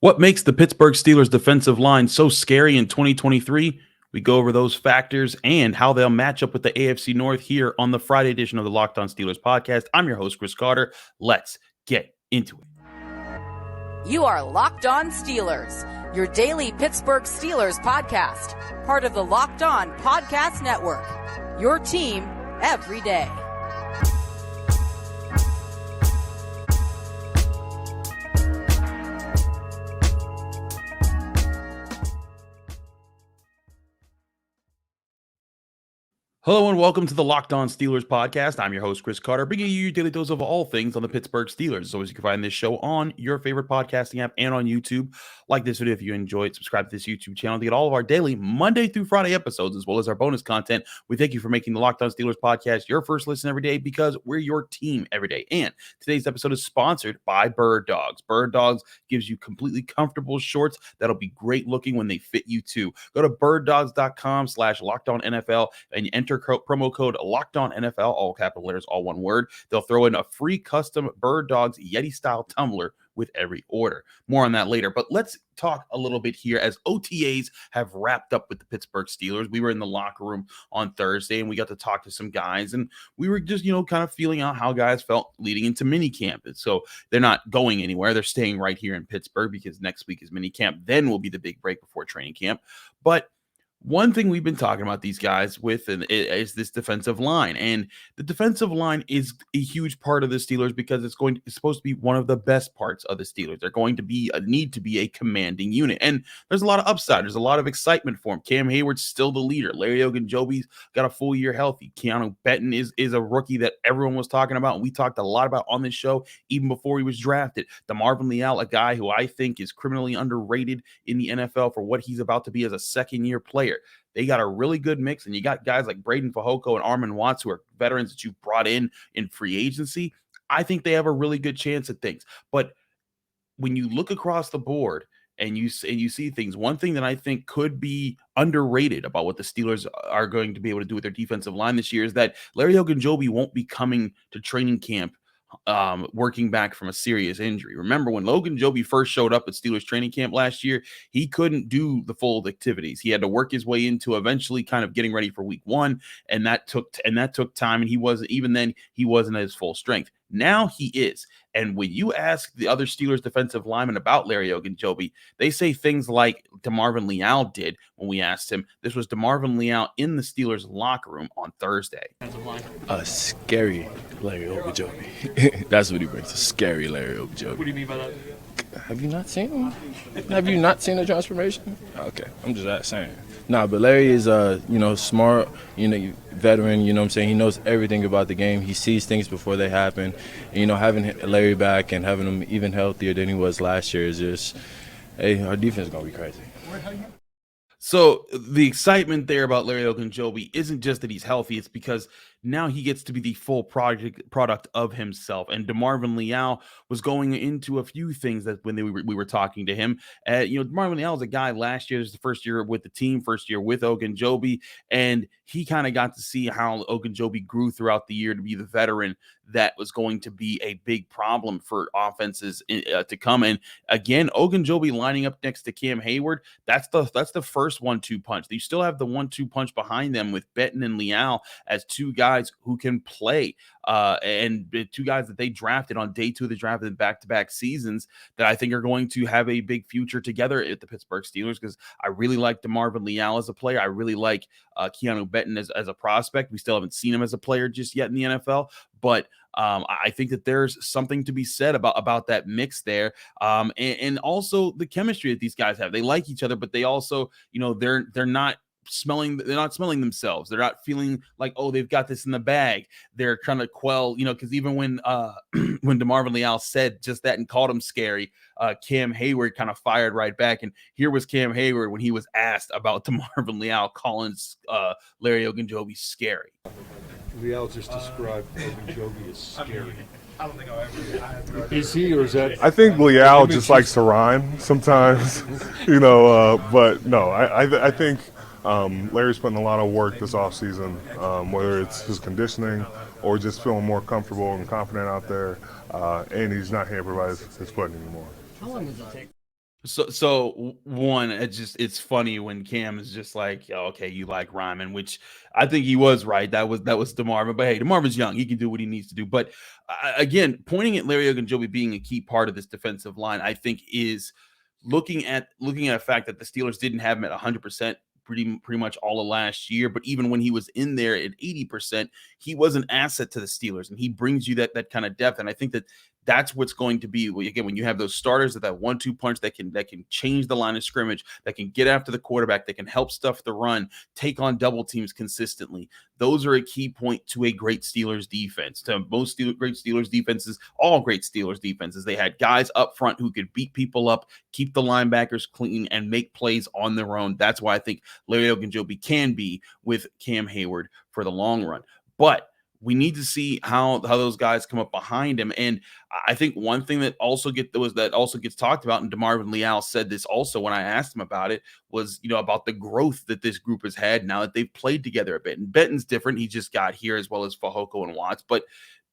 What makes the Pittsburgh Steelers defensive line so scary in 2023? We go over those factors and how they'll match up with the AFC North here on the Friday edition of the Locked On Steelers podcast. I'm your host, Chris Carter. Let's get into it. You are Locked On Steelers, your daily Pittsburgh Steelers podcast, part of the Locked On Podcast Network, your team every day. Hello and welcome to the Locked On Steelers podcast. I'm your host, Chris Carter, bringing you your daily dose of all things on the Pittsburgh Steelers. As always, you can find this show on your favorite podcasting app and on YouTube. Like this video if you enjoy it. Subscribe to this YouTube channel to get all of our daily Monday through Friday episodes, as well as our bonus content. We thank you for making the Locked On Steelers podcast your first listen every day, because we're your team every day. And today's episode is sponsored by Bird Dogs. Bird Dogs gives you completely comfortable shorts that'll be great looking when they fit you too. Go to birddogs.com/LockedOnNFL and enter promo code LockedOnNFL, all capital letters, all one word. They'll throw in a free custom Bird Dogs Yeti-style tumbler with every order. More on that later, but let's talk a little bit here as OTAs have wrapped up with the Pittsburgh Steelers. We were in the locker room on Thursday and we got to talk to some guys, and we were just, kind of feeling out how guys felt leading into minicamp. And so they're not going anywhere. They're staying right here in Pittsburgh because next week is minicamp. Then will be the big break before training camp. But one thing we've been talking about these guys with is this defensive line, and the defensive line is a huge part of the Steelers because it's supposed to be one of the best parts of the Steelers. They're going to need to be a commanding unit, and there's a lot of upside. There's a lot of excitement for him. Cam Heyward's still the leader. Larry Ogunjobi's got a full year healthy. Keeanu Benton is a rookie that everyone was talking about, and we talked a lot about on this show even before he was drafted. DeMarvin Leal, a guy who I think is criminally underrated in the NFL for what he's about to be as a second-year player. They got a really good mix, and you got guys like Braden Fajoko and Armand Watts, who are veterans that you've brought in free agency. I think they have a really good chance at things. But when you look across the board and you see things, one thing that I think could be underrated about what the Steelers are going to be able to do with their defensive line this year is that Larry Ogunjobi won't be coming to training camp working back from a serious injury. Remember when Ogunjobi first showed up at Steelers training camp last year, he couldn't do the full activities. He had to work his way into eventually kind of getting ready for week one, and that took time, and he wasn't at his full strength. Now he is. And when you ask the other Steelers defensive linemen about Larry Ogunjobi, they say things like DeMarvin Leal did when we asked him. This was DeMarvin Leal in the Steelers locker room on Thursday. A scary Larry Ogunjobi. That's what he brings, a scary Larry Ogunjobi. What do you mean by that? Have you not seen him? Have you not seen the transformation? Okay, I'm just saying. Nah, but Larry is, smart, veteran, you know what I'm saying? He knows everything about the game. He sees things before they happen. And, having Larry back and having him even healthier than he was last year is just, hey, our defense is going to be crazy. So the excitement there about Larry Ogunjobi isn't just that he's healthy. It's because now he gets to be the full product of himself. And DeMarvin Leal was going into a few things that when we were talking to him. DeMarvin Leal is a guy last year. This is the first year with the team, first year with Ogunjobi. And he kind of got to see how Ogunjobi grew throughout the year to be the veteran that was going to be a big problem for offenses to come. And again, Ogunjobi lining up next to Cam Heyward, that's the first 1-2 punch. You still have the 1-2 punch behind them with Benton and Leal as two guys who can play, and two guys that they drafted on day 2 of the draft in back-to-back seasons that I think are going to have a big future together at the Pittsburgh Steelers, because I really like DeMarvin Leal as a player. I really like Keeanu Benton as a prospect. We still haven't seen him as a player just yet in the NFL, but I think that there's something to be said about that mix there, and also the chemistry that these guys have. They like each other, but they also, they're not smelling themselves. They're not feeling like, oh, they've got this in the bag. They're trying to quell, because even when DeMarvin Leal said just that and called him scary, Cam Heyward kind of fired right back. And here was Cam Heyward when he was asked about DeMarvin Leal calling Larry Ogunjobi scary. Leal just described Ogunjobi as scary. I don't think I'll ever. Is he, or is that? I think Leal just likes to rhyme sometimes, but no, I think Larry's putting a lot of work this offseason, whether it's his conditioning or just feeling more comfortable and confident out there, and he's not here to provide his footing anymore. How long does it take? So one, it's funny when Cam is just like, "Oh, okay, you like rhyming," which I think he was right. That was DeMarvin, but hey, DeMarvin's young; he can do what he needs to do. But again, pointing at Larry Ogunjobi being a key part of this defensive line, I think is looking at a fact that the Steelers didn't have him at 100% pretty much all of last year. But even when he was in there at 80%, he was an asset to the Steelers, and he brings you that kind of depth. And I think that's what's going to be, again, when you have those starters at that 1-2 punch that can change the line of scrimmage, that can get after the quarterback, that can help stuff the run, take on double teams consistently. Those are a key point to a great Steelers defense. To most great Steelers defenses, all great Steelers defenses, they had guys up front who could beat people up, keep the linebackers clean, and make plays on their own. That's why I think Larry Ogunjobi can be with Cam Heyward for the long run. But we need to see how those guys come up behind him. And I think one thing that also gets talked about, and DeMarvin Leal said this also when I asked him about it, was about the growth that this group has had now that they've played together a bit. And Benton's different; he just got here, as well as Fehoko and Watts. But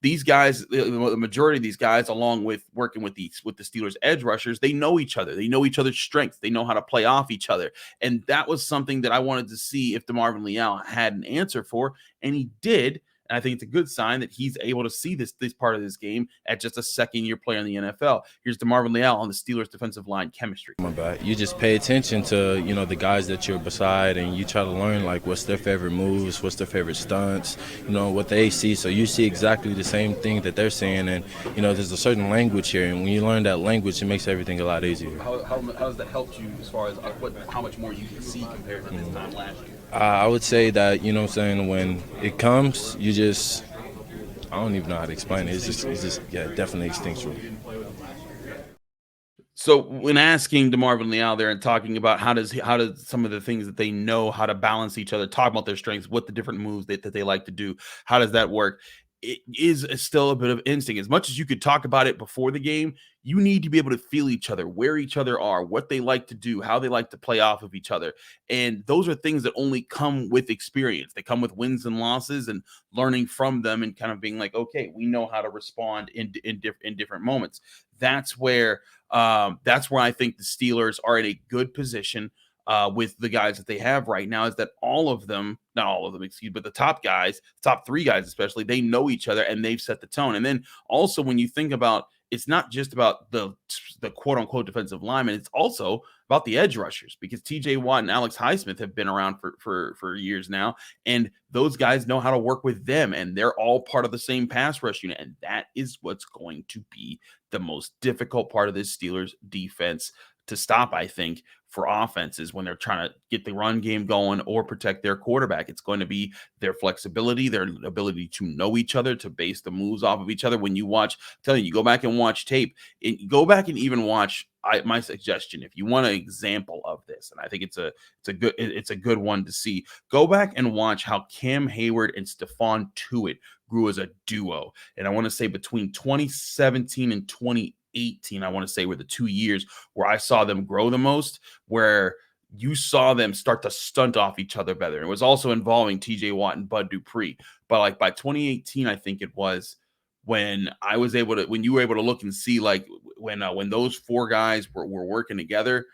these guys, the majority of these guys, along with working with the Steelers edge rushers, they know each other. They know each other's strengths. They know how to play off each other. And that was something that I wanted to see if DeMarvin Leal had an answer for, and he did. And I think it's a good sign that he's able to see this part of this game at just a second-year player in the NFL. Here's DeMarvin Leal on the Steelers defensive line chemistry. My bad. You just pay attention to, the guys that you're beside, and you try to learn, like, what's their favorite moves, what's their favorite stunts, what they see. So you see exactly the same thing that they're seeing. And, there's a certain language here. And when you learn that language, it makes everything a lot easier. How has that helped you as far as how much more you can see compared to this time last year? I would say that, when it comes, I don't even know how to explain it. It's just definitely instinctual. So when asking DeMarvin Leal there and talking about how does some of the things that they know how to balance each other, talk about their strengths, what the different moves that they like to do, how does that work? It is still a bit of instinct. As much as you could talk about it before the game, you need to be able to feel each other, where each other are, what they like to do, how they like to play off of each other. And those are things that only come with experience. They come with wins and losses and learning from them and kind of being like, okay, we know how to respond in different moments. That's where I think the Steelers are in a good position with the guys that they have right now, is that all of them, not all of them, but the top three guys especially, they know each other and they've set the tone. And then also when you think about, it's not just about the quote unquote defensive linemen, it's also about the edge rushers, because TJ Watt and Alex Highsmith have been around for years now, and those guys know how to work with them, and they're all part of the same pass rush unit. And that is what's going to be the most difficult part of this Steelers defense to stop, I think, for offenses when they're trying to get the run game going or protect their quarterback. It's going to be their flexibility, their ability to know each other, to base the moves off of each other. When you watch, I'm telling you, go back and watch tape, go back and even watch. My suggestion, if you want an example of this, and I think it's a good one to see, go back and watch how Cam Heyward and Stephon Tuitt grew as a duo. And I want to say between 2017 and 2018, I want to say, were the 2 years where I saw them grow the most, where you saw them start to stunt off each other better. It was also involving TJ Watt and Bud Dupree. But like by 2018, I think it was, when you were able to look and see, like, when those four guys were working together,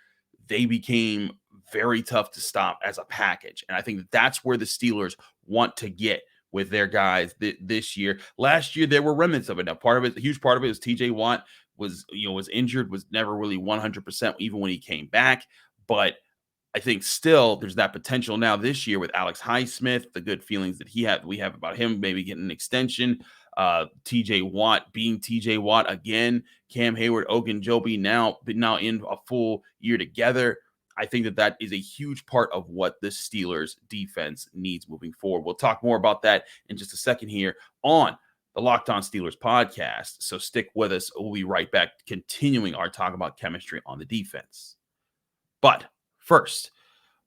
they became very tough to stop as a package. And I think that's where the Steelers want to get with their guys this year. Last year, there were remnants of it. Now, a huge part of it was TJ Watt was injured, was never really 100% even when he came back. But I think still there's that potential now this year with Alex Highsmith, the good feelings that we have about him maybe getting an extension. TJ Watt being TJ Watt again, Cam Heyward, Ogunjobi now in a full year together. I think that is a huge part of what the Steelers defense needs moving forward. We'll talk more about that in just a second here on the Locked On Steelers podcast. So stick with us. We'll be right back, continuing our talk about chemistry on the defense. But first,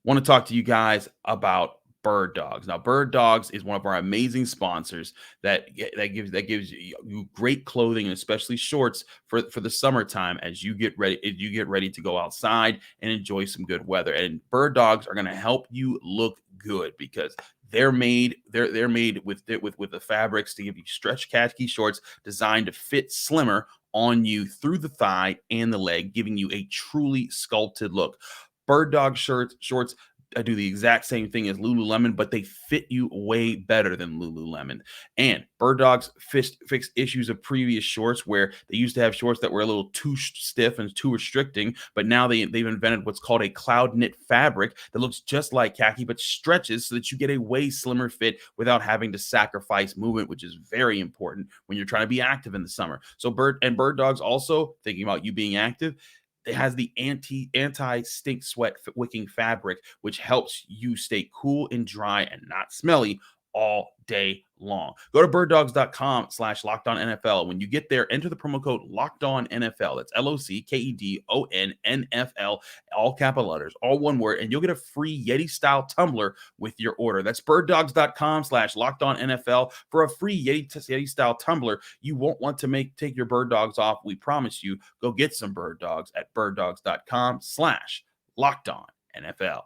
I want to talk to you guys about Bird Dogs. Now, Bird Dogs is one of our amazing sponsors that gives you great clothing, and especially shorts for the summertime as you get ready to go outside and enjoy some good weather. And Bird Dogs are going to help you look good, because they're made with the fabrics to give you stretch khaki shorts designed to fit slimmer on you through the thigh and the leg, giving you a truly sculpted look. Bird Dog shorts do the exact same thing as Lululemon, but they fit you way better than Lululemon. And Bird Dogs fixed issues of previous shorts where they used to have shorts that were a little too stiff and too restricting, but now they've invented what's called a cloud knit fabric that looks just like khaki but stretches so that you get a way slimmer fit without having to sacrifice movement, which is very important when you're trying to be active in the summer. So Bird Dogs also, thinking about you being active, it has the anti-stink sweat wicking fabric, which helps you stay cool and dry and not smelly all day long. Go to birddogs.com/LockedOnNFL. When you get there, enter the promo code LockedOnNFL. That's LOCKEDONNFL, all capital letters, all one word, and you'll get a free Yeti-style tumbler with your order. That's birddogs.com/LockedOnNFL for a free Yeti-style tumbler. You won't want to take your Bird Dogs off. We promise you. Go get some Bird Dogs at birddogs.com/LockedOnNFL.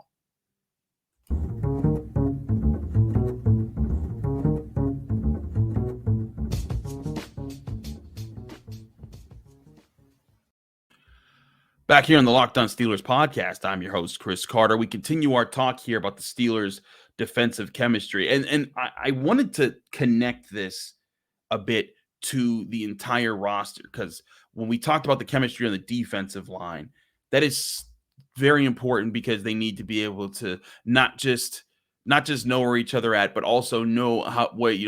Back here on the Locked On Steelers podcast, I'm your host, Chris Carter. We continue our talk here about the Steelers' defensive chemistry. And I wanted to connect this a bit to the entire roster, because when we talked about the chemistry on the defensive line, that is very important because they need to be able to not just know where each other at, but also know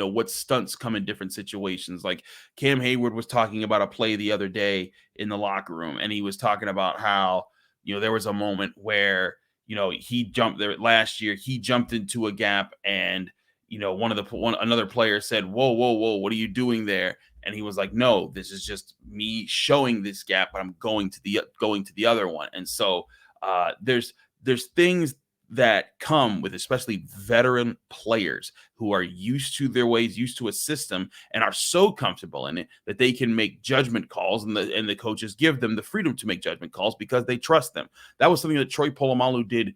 what stunts come in different situations. Like Cam Heyward was talking about a play the other day in the locker room, and he was talking about how, there was a moment where, he jumped there last year. He jumped into a gap, and another player said, "Whoa, what are you doing there?" And he was like, "No, this is just me showing this gap, but I'm going to the other one." And so there's things that come with especially veteran players who are used to their ways, used to a system, and are so comfortable in it that they can make judgment calls, and the coaches give them the freedom to make judgment calls because they trust them. That was something that Troy Polamalu did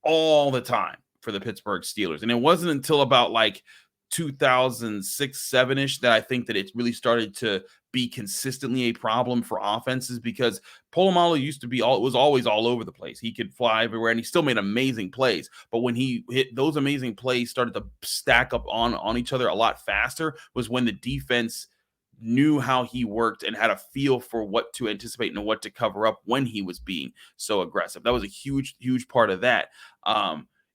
all the time for the Pittsburgh Steelers. And it wasn't until about like 2006, 7-ish that I think that it really started to be consistently a problem for offenses, because Polamalu was always all over the place. He could fly everywhere, and he still made amazing plays. But when he hit those amazing plays started to stack up on each other a lot faster was when the defense knew how he worked and had a feel for what to anticipate and what to cover up when he was being so aggressive. That was a huge part of that.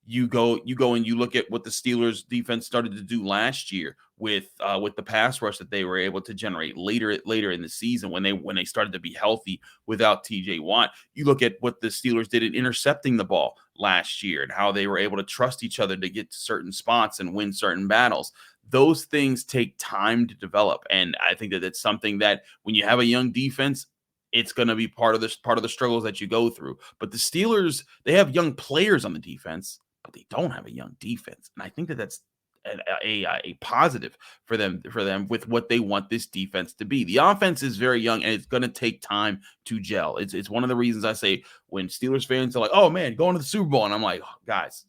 You go and you look at what the Steelers defense started to do last year with the pass rush that they were able to generate later in the season when they started to be healthy without TJ Watt. You look at what the Steelers did in intercepting the ball last year and how they were able to trust each other to get to certain spots and win certain battles. Those things take time to develop, and I think that it's something that when you have a young defense, it's going to be part of the struggles that you go through. But the Steelers, they have young players on the defense, but they don't have a young defense. And I think that that's a positive for them with what they want this defense to be. The offense is very young, and it's going to take time to gel. It's one of the reasons I say when Steelers fans are like, "Oh man, going to the Super Bowl," and I'm like, oh, guys,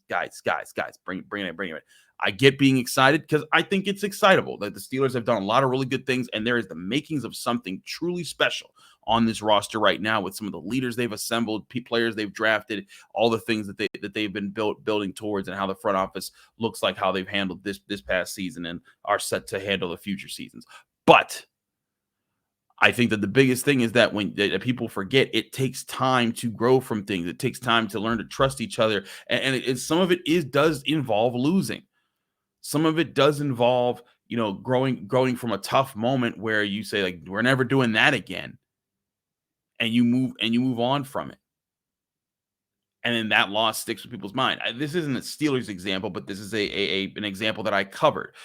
bring it. I get being excited because I think it's excitable that the Steelers have done a lot of really good things, and there is the makings of something truly special on this roster right now with some of the leaders they've assembled, players they've drafted, all the things that they've been building towards, and how the front office looks like how they've handled this past season and are set to handle the future seasons. But I think that the biggest thing is that when people forget, it takes time to grow from things. It takes time to learn to trust each other, and some of it does involve losing. Some of it does involve, growing from a tough moment where you say, like, we're never doing that again. And you move on from it. And then that loss sticks with people's mind. This isn't a Steelers example, but this is an example that I covered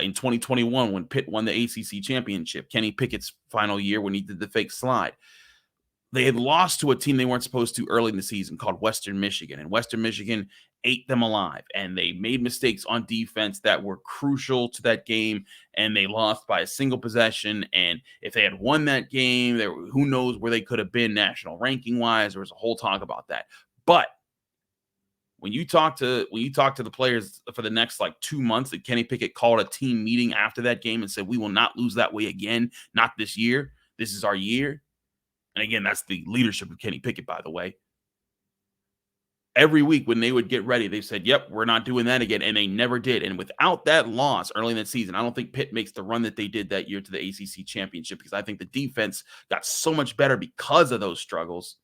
in 2021 when Pitt won the ACC championship. Kenny Pickett's final year when he did the fake slide. They had lost to a team they weren't supposed to early in the season called Western Michigan, and Western Michigan ate them alive, and they made mistakes on defense that were crucial to that game, and they lost by a single possession. And if they had won that game, who knows where they could have been national ranking wise. There was a whole talk about that. But when you talk to the players for the next 2 months, that Kenny Pickett called a team meeting after that game and said, "We will not lose that way again, not this year." this is our year. And again, that's the leadership of Kenny Pickett, by the way. Every week when they would get ready, they said, yep, we're not doing that again. And they never did. And without that loss early in that season, I don't think Pitt makes the run that they did that year to the ACC championship, because I think the defense got so much better because of those struggles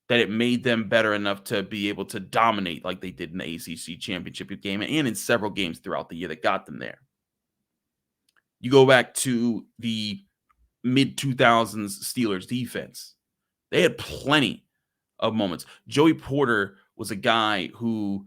that it made them better enough to be able to dominate like they did in the ACC championship game and in several games throughout the year that got them there. You go back to the mid-2000s Steelers defense. They had plenty of moments. Joey Porter was a guy who,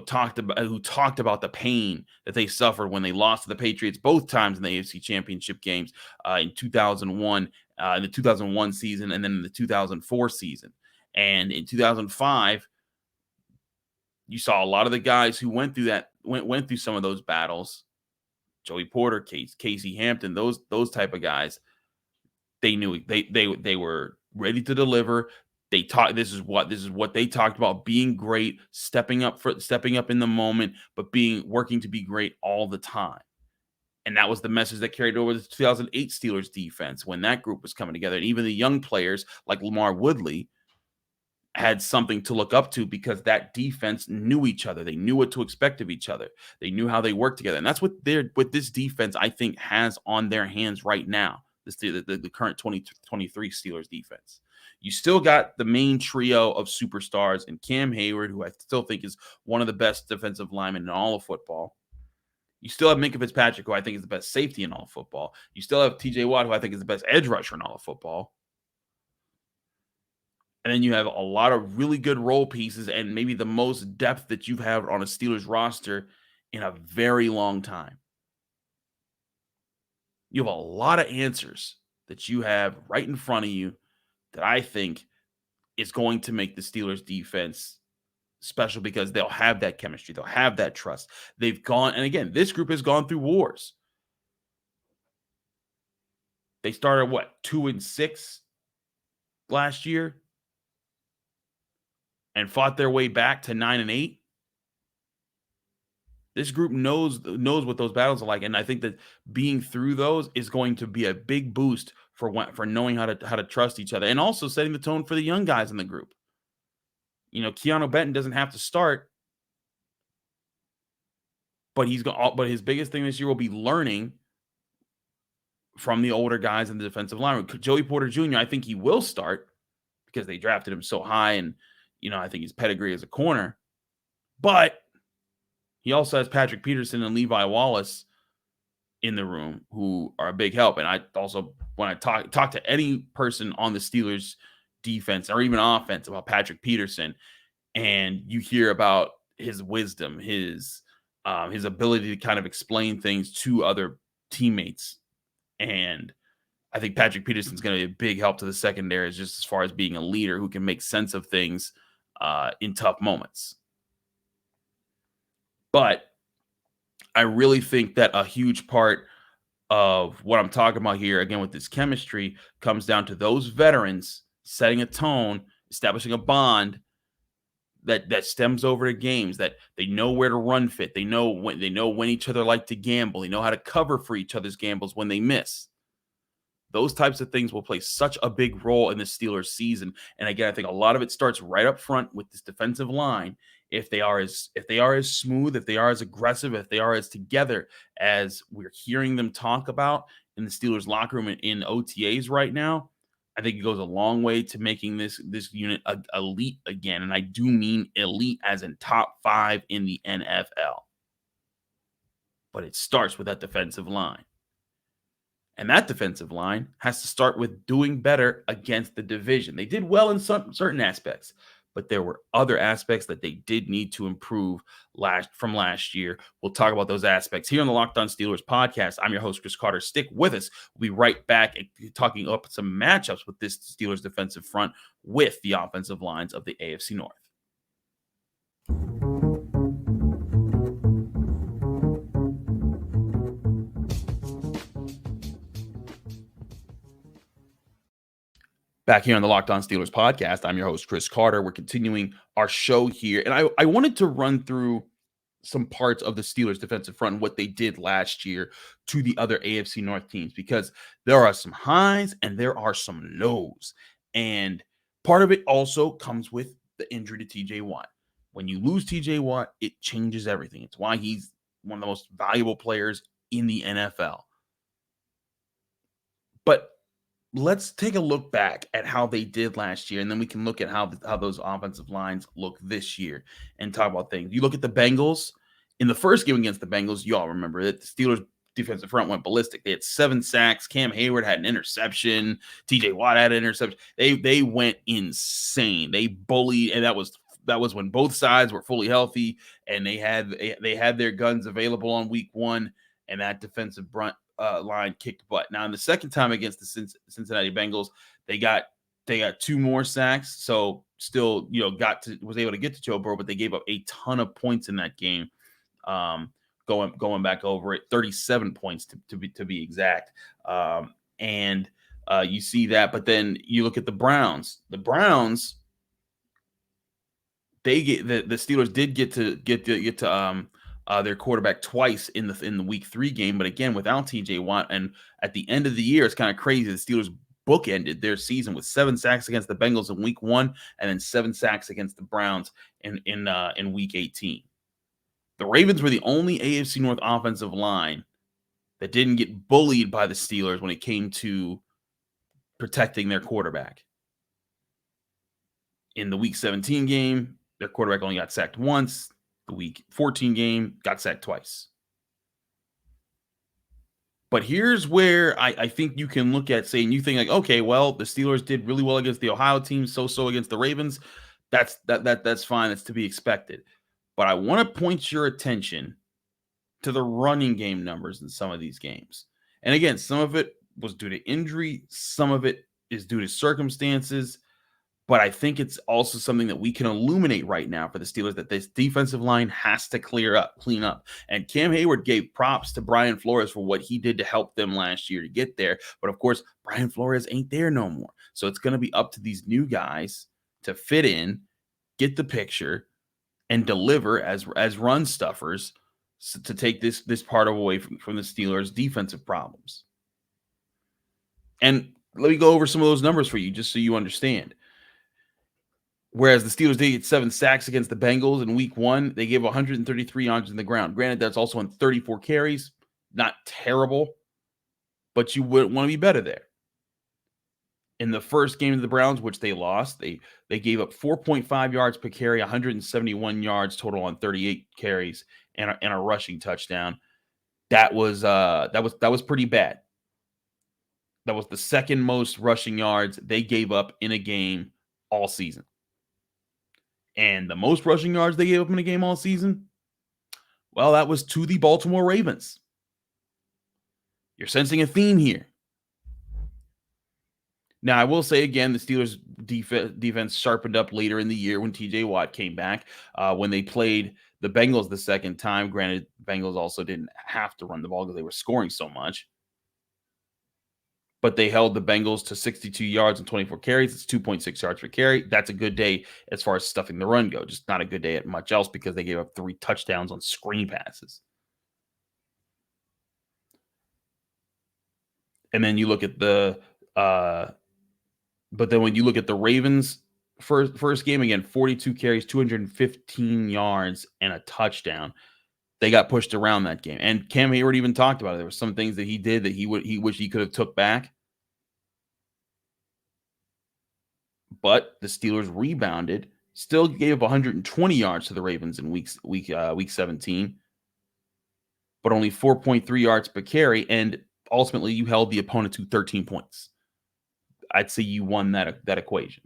talked about the pain that they suffered when they lost to the Patriots both times in the AFC championship games in 2001, in the 2001 season, and then in the 2004 season. And in 2005, you saw a lot of the guys who went through some of those battles. Joey Porter, Casey Hampton, those type of guys. They knew they were ready to deliver. This is what they talked about: being great, stepping up in the moment, but working to be great all the time. And that was the message that carried over the 2008 Steelers defense when that group was coming together. And even the young players like Lamar Woodley had something to look up to because that defense knew each other. They knew what to expect of each other. They knew how they worked together. And that's what this defense, I think, has on their hands right now. The current 2023 Steelers defense. You still got the main trio of superstars and Cam Heyward, who I still think is one of the best defensive linemen in all of football. You still have Minkah Fitzpatrick, who I think is the best safety in all of football. You still have TJ Watt, who I think is the best edge rusher in all of football. And then you have a lot of really good role pieces and maybe the most depth that you've had on a Steelers roster in a very long time. You have a lot of answers that you have right in front of you that I think is going to make the Steelers defense special because they'll have that chemistry. They'll have that trust. They've gone, and again, this group has gone through wars. They started, 2-6 last year and fought their way back to 9-8. This group knows what those battles are like, and I think that being through those is going to be a big boost for knowing how to trust each other, and also setting the tone for the young guys in the group. Keeanu Benton doesn't have to start, but his biggest thing this year will be learning from the older guys in the defensive line. Joey Porter Jr., I think he will start because they drafted him so high, and I think his pedigree as a corner, but he also has Patrick Peterson and Levi Wallace in the room who are a big help. And I also, when I talk to any person on the Steelers defense or even offense about Patrick Peterson, and you hear about his wisdom, his ability to kind of explain things to other teammates. And I think Patrick Peterson's going to be a big help to the secondary just as far as being a leader who can make sense of things in tough moments. But I really think that a huge part of what I'm talking about here, again, with this chemistry, comes down to those veterans setting a tone, establishing a bond that stems over to games, that they know where to run fit. They know when each other like to gamble. They know how to cover for each other's gambles when they miss. Those types of things will play such a big role in the Steelers season. And again, I think a lot of it starts right up front with this defensive line. If they are as smooth, if they are as aggressive, if they are as together as we're hearing them talk about in the Steelers locker room in OTAs right now, I think it goes a long way to making this unit elite again. And I do mean elite as in top 5 in the NFL. But it starts with that defensive line. And that defensive line has to start with doing better against the division. They did well in certain aspects, but there were other aspects that they did need to improve from last year. We'll talk about those aspects here on the Locked On Steelers podcast. I'm your host, Chris Carter. Stick with us. We'll be right back talking up some matchups with this Steelers defensive front with the offensive lines of the AFC North. Back here on the Locked On Steelers podcast, I'm your host, Chris Carter. We're continuing our show here. And I wanted to run through some parts of the Steelers defensive front and what they did last year to the other AFC North teams, because there are some highs and there are some lows. And part of it also comes with the injury to TJ Watt. When you lose TJ Watt, it changes everything. It's why he's one of the most valuable players in the NFL. But let's take a look back at how they did last year, and then we can look at how those offensive lines look this year and talk about things. You look at the Bengals. In the first game against the Bengals, you all remember that the Steelers' defensive front went ballistic. They had 7 sacks. Cam Heyward had an interception. TJ Watt had an interception. They went insane. They bullied, and that was when both sides were fully healthy, and they had their guns available on week 1, and that defensive front line kicked butt. Now, in the second time against the Cincinnati Bengals, they got 2 more sacks, so still, was able to get to Joe Burrow, but they gave up a ton of points in that game. Going back over it, 37 points to be exact. And you see that, but then you look at the Browns. The Browns, they get the Steelers did get to their quarterback twice in the week 3 game, but again, without TJ Watt. And at the end of the year, it's kind of crazy. The Steelers bookended their season with 7 sacks against the Bengals in week 1, and then 7 sacks against the Browns in week 18. The Ravens were the only AFC North offensive line that didn't get bullied by the Steelers when it came to protecting their quarterback. In the week 17 game, their quarterback only got sacked once. The week 14 game, got sacked twice. But here's where I think you can look at, saying, you think like, okay, well, the Steelers did really well against the Ohio team, so against the Ravens. That's fine. That's to be expected. But I want to point your attention to the running game numbers in some of these games. And again, some of it was due to injury. Some of it is due to circumstances. But I think it's also something that we can illuminate right now for the Steelers, that this defensive line has to clean up. And Cam Heyward gave props to Brian Flores for what he did to help them last year to get there. But of course, Brian Flores ain't there no more. So it's going to be up to these new guys to fit in, get the picture, and deliver as run stuffers to take this part away from the Steelers' defensive problems. And let me go over some of those numbers for you, just so you understand. Whereas the Steelers did get 7 sacks against the Bengals in week 1, they gave 133 yards on the ground. Granted, that's also on 34 carries. Not terrible, but you would want to be better there. In the first game of the Browns, which they lost, they gave up 4.5 yards per carry, 171 yards total on 38 carries, and a rushing touchdown. That was pretty bad. That was the second most rushing yards they gave up in a game all season. And the most rushing yards they gave up in a game all season, well, that was to the Baltimore Ravens. You're sensing a theme here. Now, I will say again, the Steelers' defense sharpened up later in the year when TJ Watt came back. When they played the Bengals the second time, granted, Bengals also didn't have to run the ball because they were scoring so much. But they held the Bengals to 62 yards and 24 carries. It's 2.6 yards per carry. That's a good day as far as stuffing the run go. Just not a good day at much else because they gave up 3 touchdowns on screen passes. And then you look at but then when you look at the Ravens first game, again, 42 carries, 215 yards, and a touchdown. They got pushed around that game. And Cam Heyward even talked about it. There were some things that he did that he wished he could have took back. But the Steelers rebounded, still gave up 120 yards to the Ravens in week 17, but only 4.3 yards per carry. And ultimately, you held the opponent to 13 points. I'd say you won that equation.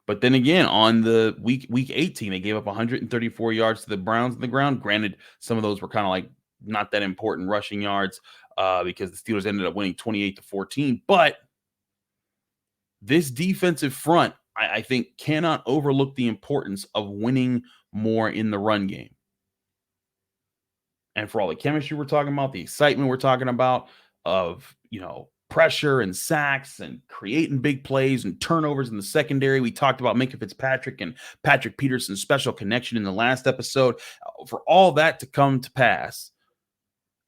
But then again, on the week 18, they gave up 134 yards to the Browns on the ground. Granted, some of those were kind of like not that important rushing yards because the Steelers ended up winning 28-14. But this defensive front, I think, cannot overlook the importance of winning more in the run game. And for all the chemistry we're talking about, the excitement we're talking about of, pressure and sacks and creating big plays and turnovers in the secondary. We talked about Minkah Fitzpatrick and Patrick Peterson's special connection in the last episode. For all that to come to pass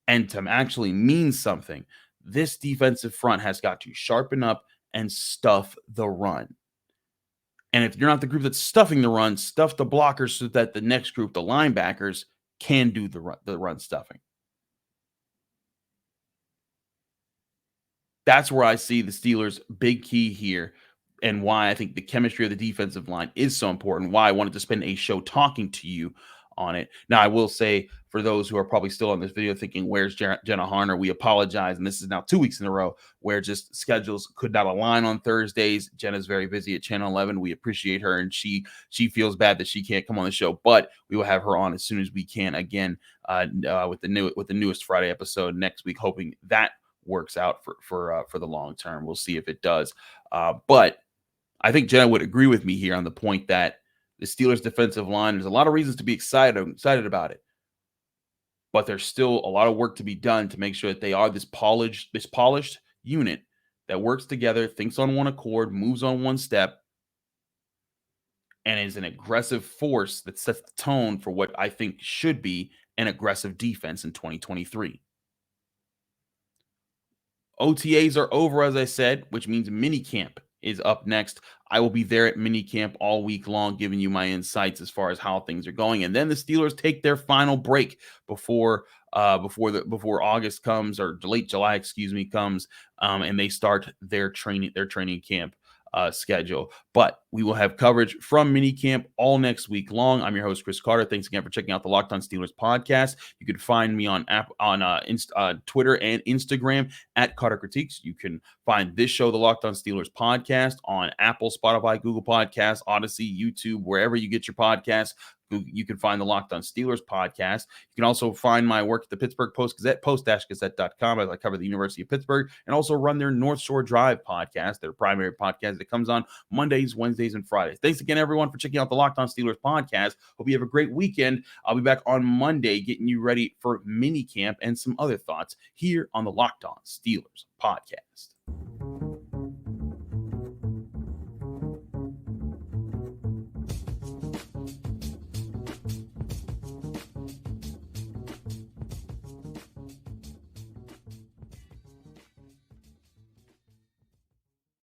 and to actually mean something, this defensive front has got to sharpen up and stuff the run. And if you're not the group that's stuffing the run, stuff the blockers so that the next group, the linebackers, can do the run stuffing. That's where I see the Steelers' big key here and why I think the chemistry of the defensive line is so important, why I wanted to spend a show talking to you on it. Now, I will say, for those who are probably still on this video thinking, where's Jenna Harner? We apologize. And this is now 2 weeks in a row where just schedules could not align on Thursdays. Jenna's very busy at Channel 11. We appreciate her, and she feels bad that she can't come on the show, but we will have her on as soon as we can again with the newest Friday episode next week, hoping that works out for the long term. We'll see if it does. But I think Jenna would agree with me here on the point that the Steelers' defensive line, there's a lot of reasons to be excited about it. But there's still a lot of work to be done to make sure that they are this polished unit that works together, thinks on one accord, moves on one step, and is an aggressive force that sets the tone for what I think should be an aggressive defense in 2023. OTAs are over, as I said, which means minicamp is up next. I will be there at minicamp all week long, giving you my insights as far as how things are going. And then the Steelers take their final break before August comes, or late July, comes, and they start their training camp schedule. But we will have coverage from minicamp all next week long. I'm your host, Chris Carter. Thanks again for checking out the Locked On Steelers podcast. You can find me on Twitter and Instagram at Carter Critiques. You can find this show, the Locked On Steelers podcast, on Apple, Spotify, Google Podcasts, Odyssey, YouTube, wherever you get your podcasts. You can find the Locked On Steelers podcast. You can also find my work at the Pittsburgh Post-Gazette, post-gazette.com, as I cover the University of Pittsburgh, and also run their North Shore Drive podcast, their primary podcast that comes on Mondays, Wednesdays, and Fridays. Thanks again, everyone, for checking out the Locked On Steelers podcast. Hope you have a great weekend. I'll be back on Monday getting you ready for minicamp and some other thoughts here on the Locked On Steelers podcast.